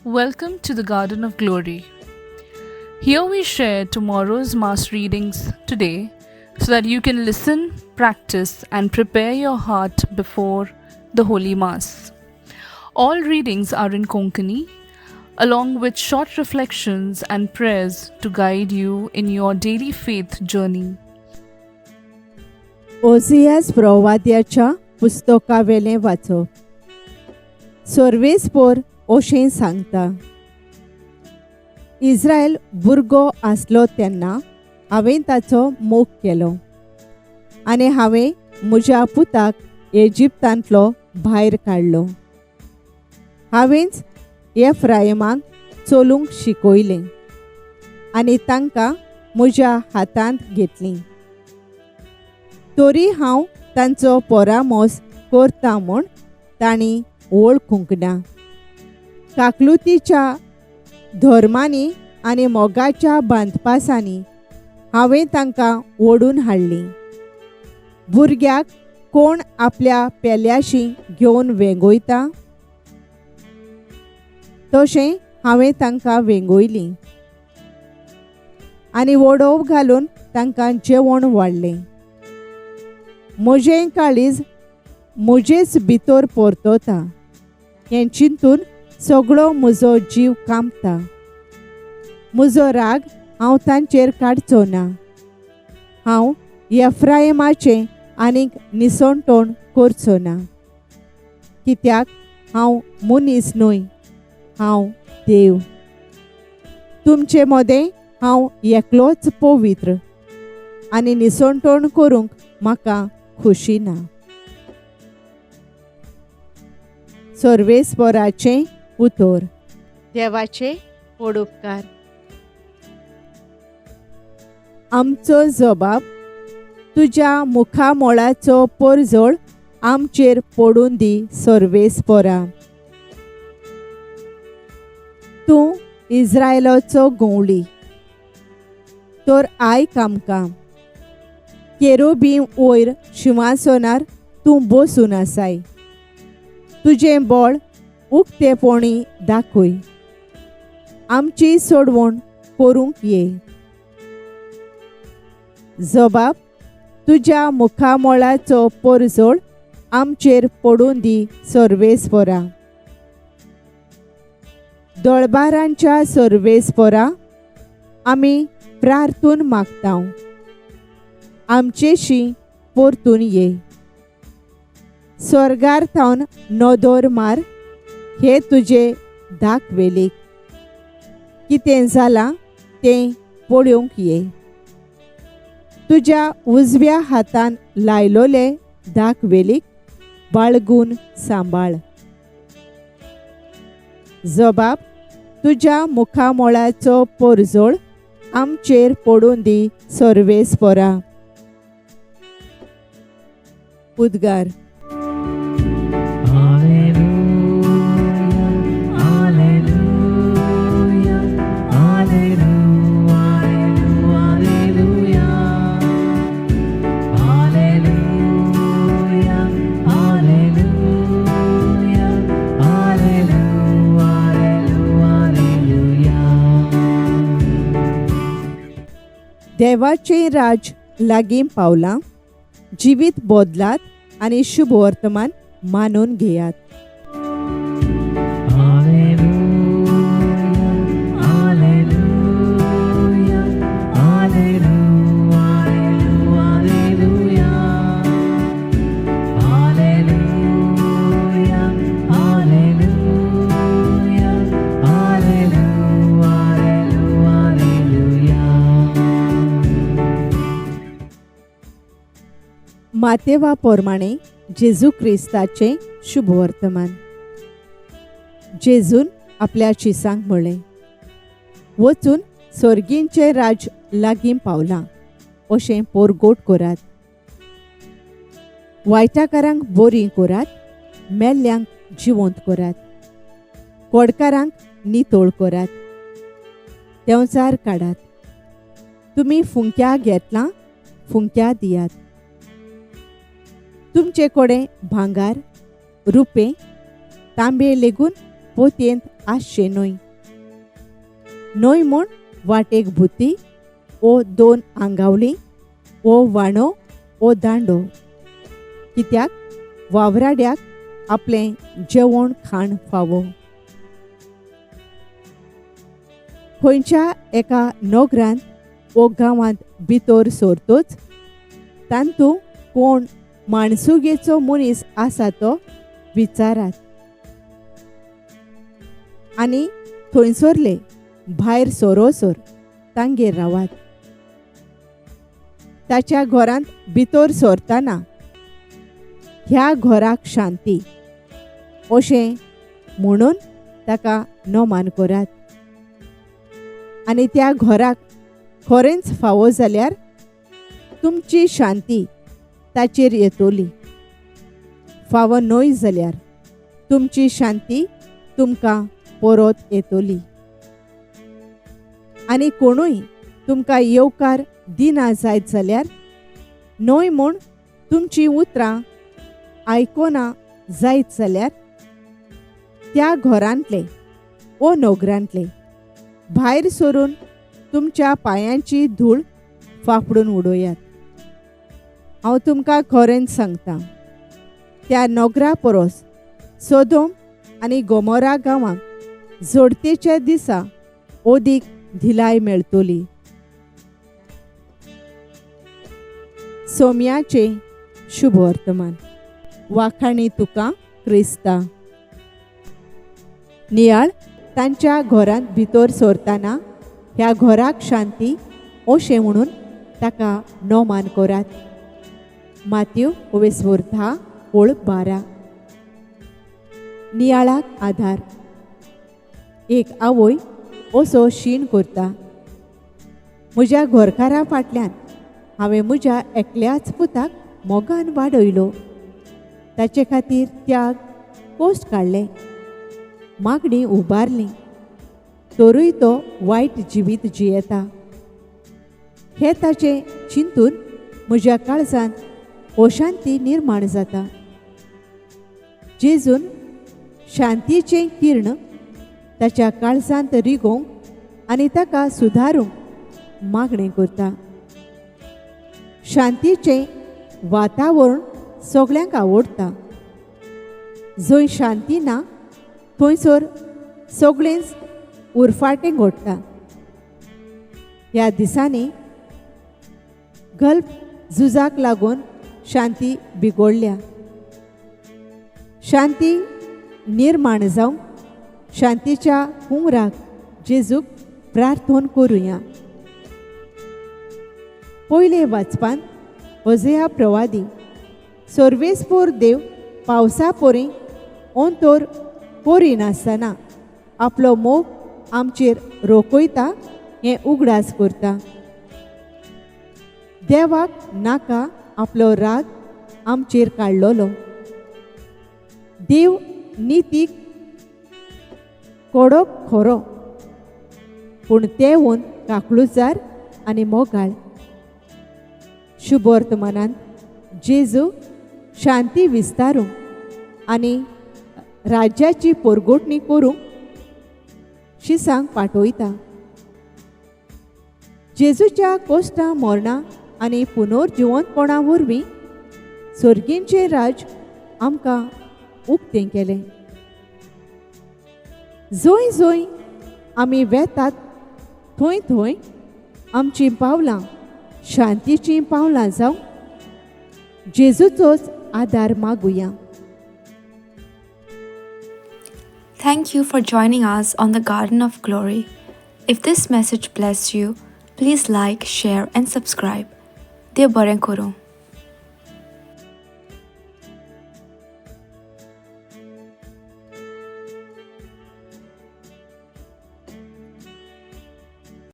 Welcome to the Garden of Glory. Here we share tomorrow's Mass readings today so that you can listen, practice, and prepare your heart before the Holy Mass. All readings are in Konkani, along with short reflections and prayers to guide you in your daily faith journey. ओझियास प्रवाद्याच्या पुस्तकावेलें वाचप. सर्वेस्पोर अशें सांगता, Israel भुरगो आसलो तेन्ना हांवें ताचो मोग केलो आनी हांवें म्हज्या पुताक इजिप्तांतलो भायर काडलो. हांवेंच एफ्रायमाक चलूंक शिकयलें आनी तांकां म्हज्या हातांत घेतलीं. तरी हांव तांचो परामोस करता म्हूण तांणी वळखूंक ना. काकलुतीच्या धर्मांनी आनी मोगाच्या बांदपासांनी हांवें तांकां ओडून हाडलीं. भुरग्याक कोण आपल्या पेल्याशी घेवन वेंगयता, तशें हांवें तांकां वेंगयलीं आनी वडोव घालून तांकां जेवण वाडलें. म्हजें काळीज म्हजेच भितर परतता, हें चिंतून सगळो म्हजो जीव कांपता. म्हजो राग हांव तांचेर काडचो ना. हांव एफ्रायमाचें आनीक निसणटोण करचो ना, कित्याक हांव मनीस न्हय, हांव देव. तुमचे मदें हांव एकलोच पवित्र आनी निसणटोण करूंक म्हाका खुशी ना. सर्वेस्पराचें उतर. देवाचे पडुपकार. आमचो जबाब तुज्या मुखामोळाचो परजळ आमचेर पडून दी सर्वेस्परा. तूं इस्रायेलाचो गवळी, तर आयक आमकां. केरुबीं वयर शिंवासनार तूं बसून आसाय. तुजें बळ उक्तेपणी दाखय. आमची सोडवण करूंक ये. जबाब तुज्या मुखामोळाचो परजळ आमचेर पडून दी सर्वेस्परा. दळबारांच्या सर्वेस्परा, आमी प्रार्थून मागतांव, आमचेशी परतून ये. स्वर्गार थावन नदर मार, हे तुजे दाखवेलीक. कितें जालां तें पळोवंक ये. तुज्या उजव्या हातान लायलोले दाखवेलीक बाळगून सांबाळ. जबाब तुज्या मुखामोळाचो परजळ आमचेर पडून दी सर्वेस्परा. उद्गार. देवाचें राज लागीं पावलां. जिवीत बदलात आनी शुभ वर्तमान मानून घेयात. मातेवा प्रमाणे जेजू क्रिस्ताचें शुभ वर्तमान. जेजून आपल्या चिसांक म्हणलें, वचून सर्गींचें राज लागीं पावलां, अशें परगोट करात. वायटाकारांक बरीं करात, मेल्ल्यांक जिवंत करात, कोडकारांक नितळ करात, देंवचार काडात. तुमी फुंक्या घेतलां, फुंक्या दियात. तुमचे कडेन भांगार, रुपे, तांबे लेगून पोतयेंत आसचे न्हय. न्हय म्हूण वाटेक भुती ओ 2 आंगावली ओ वाणो ओ दांडो. कित्याक वावराड्याक आपलें जेवण खाण फावो. खंयच्या एका नोगरांत ओ गांवांत भितर सरतोच तांतूं कोण माणसुगेचो मनीस आसा तो विचारात. आनी थंयसरले भायर सोरोसोर तांगेर रावात. ताच्या घरांत भितर सरतना ह्या घराक शांती अशें म्हणून ताका नोमान करात. आनी त्या घराक खरेंच फावो जाल्यार तुमची शांती ताचेर येतली. फावो न्हय जाल्यार तुमची शांती तुमकां परत येतली. आनी कोणूय तुमकां येवकार दिना जायत जाल्यार न्हय म्हूण तुमची उतरां आयकोना जायत जाल्यार त्या घरांतले ओ नोगरांतले भायर सरून तुमच्या पांयांची धूळ फाफडून उडोयात. हांव तुमकां खरेंच सांगतां, त्या नोगरा परस सोदोम आनी गोमोरा गांवांक जोडतेच्या दिसा ओदीक धिलाय मेळटली. सोम्याचे शुभ वर्तमान. वाखाणी तुका क्रिस्ता. नियाळ तांच्या घरांत भितर सरतना ह्या घराक शांती अशें म्हणून ताका नोमान करात. माथ्यू 10:12. नियाळाक आधार. एक आवय असो शीण करता. म्हज्या घरकारा फाटल्यान हांवें म्हज्या एकल्याच पुताक मोगान वाडयलो. ताचे खातीर त्याग कोश्ट काडले, मागणी उबारली, तरूय तो वायट जिवीत जियेता. हे ताचें चिंतून म्हज्या काळजांत अशांती निर्माण जाता. जेजून शांतीचें किर्ण ताच्या काळजांत रिगोवंक आनी ताका सुदारूंक मागणें करता. शांतीचें वातावरण सगळ्यांक आवडटा. जंय शांती ना थंयसर सगळेंच उरफाटें घडटा. ह्या दिसांनी गल्फ झुजाक लागून शांती बिगडल्या. शांती निर्माण जावंक शांतीच्या हुंवराक जेजूक प्रार्थना करुया. पयले वाचपान होसेया प्रवादी सर्वेस्पोर देव पावसा पोरी ओंतोर पोरी नासतना आपलो मोग आमचेर रोखयता हें उगडास करता. देवाक नाका आपलो राग आमचेर काडलोलो. देव नितीक कडक खरो, पूण तेवून काकळुजार आनी मोगाळ. शुभ वर्तमानांत जेजू शांती विस्तारूंक आनी राज्याची परगोटणी करूंक शिसांक पाठयता. जेजूच्या कोश्टां मरणां आनी पुनर्जिवंतपणा वरवीं सर्गींचें राज आमकां उक्तें केलें. जंय जंय आमी वेतात थंय थंय आमचीं पावलां शांतीचीं पावलां जावं. जेजूचोच आदार मागुया. Thank you for joining us on the Garden of Glory. If this message blessed you, please like, share and subscribe. Dev baren koro.